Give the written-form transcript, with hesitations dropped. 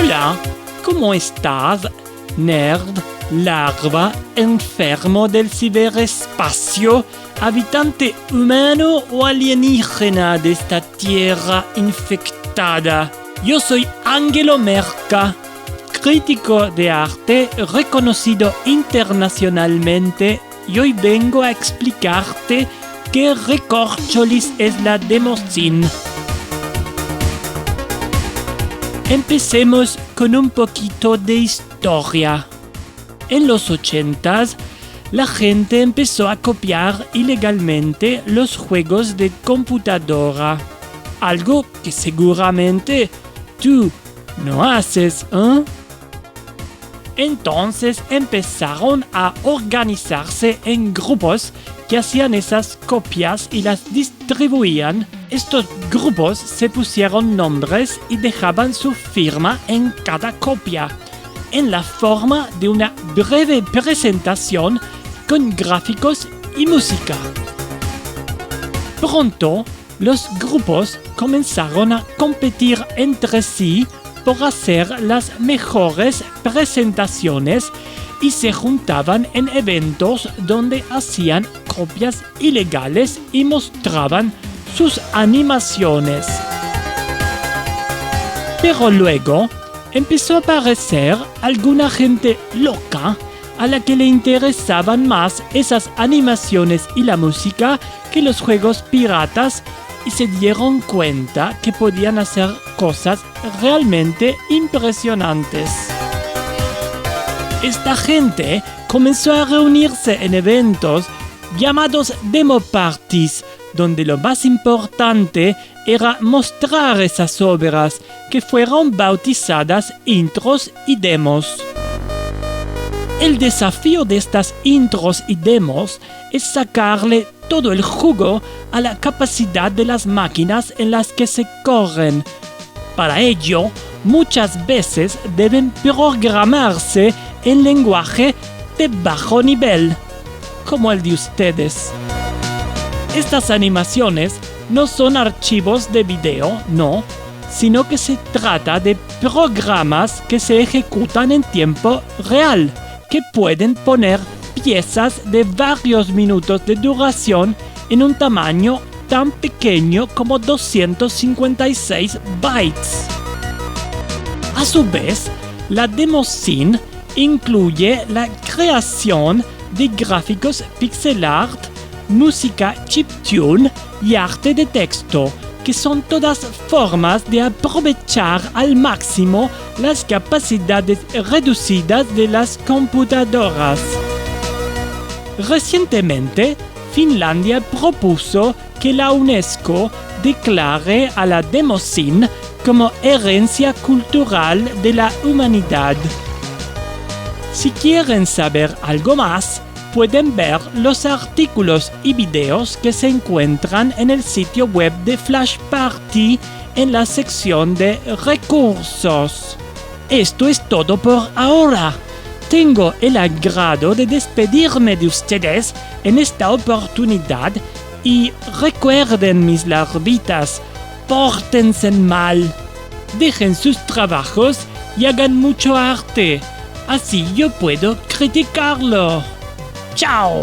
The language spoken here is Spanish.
Hola, ¿cómo estás, nerd, larva, enfermo del ciberespacio, habitante humano o alienígena de esta tierra infectada? Yo soy Angelo Merca, crítico de arte reconocido internacionalmente, y hoy vengo a explicarte qué recorcholis es la demoscene. Empecemos con un poquito de historia. En los 80s, la gente empezó a copiar ilegalmente los juegos de computadora. Algo que seguramente tú no haces, ¿eh? Entonces empezaron a organizarse en grupos que hacían esas copias y las distribuían. Estos grupos se pusieron nombres y dejaban su firma en cada copia, en la forma de una breve presentación con gráficos y música. Pronto, los grupos comenzaron a competir entre sí por hacer las mejores presentaciones y se juntaban en eventos donde hacían copias ilegales y mostraban sus animaciones. Pero luego empezó a aparecer alguna gente loca a la que le interesaban más esas animaciones y la música que los juegos piratas, y se dieron cuenta que podían hacer cosas realmente impresionantes. Esta gente comenzó a reunirse en eventos llamados demo parties, donde lo más importante era mostrar esas obras, que fueron bautizadas intros y demos. El desafío de estas intros y demos es sacarle todo el jugo a la capacidad de las máquinas en las que se corren. Para ello, muchas veces deben programarse en lenguaje de bajo nivel, como el de ustedes. Estas animaciones no son archivos de video, no, sino que se trata de programas que se ejecutan en tiempo real, que pueden poner piezas de varios minutos de duración en un tamaño tan pequeño como 256 bytes. A su vez, la demoscene incluye la creación de gráficos pixel art, música chiptune y arte de texto, que son todas formas de aprovechar al máximo las capacidades reducidas de las computadoras. Recientemente, Finlandia propuso que la UNESCO declare a la demoscene como herencia cultural de la humanidad. Si quieren saber algo más, pueden ver los artículos y videos que se encuentran en el sitio web de Flash Party en la sección de recursos. Esto es todo por ahora. Tengo el agrado de despedirme de ustedes en esta oportunidad y recuerden, mis larvitas, pórtense mal, dejen sus trabajos y hagan mucho arte. Así yo puedo criticarlo. ¡Chao!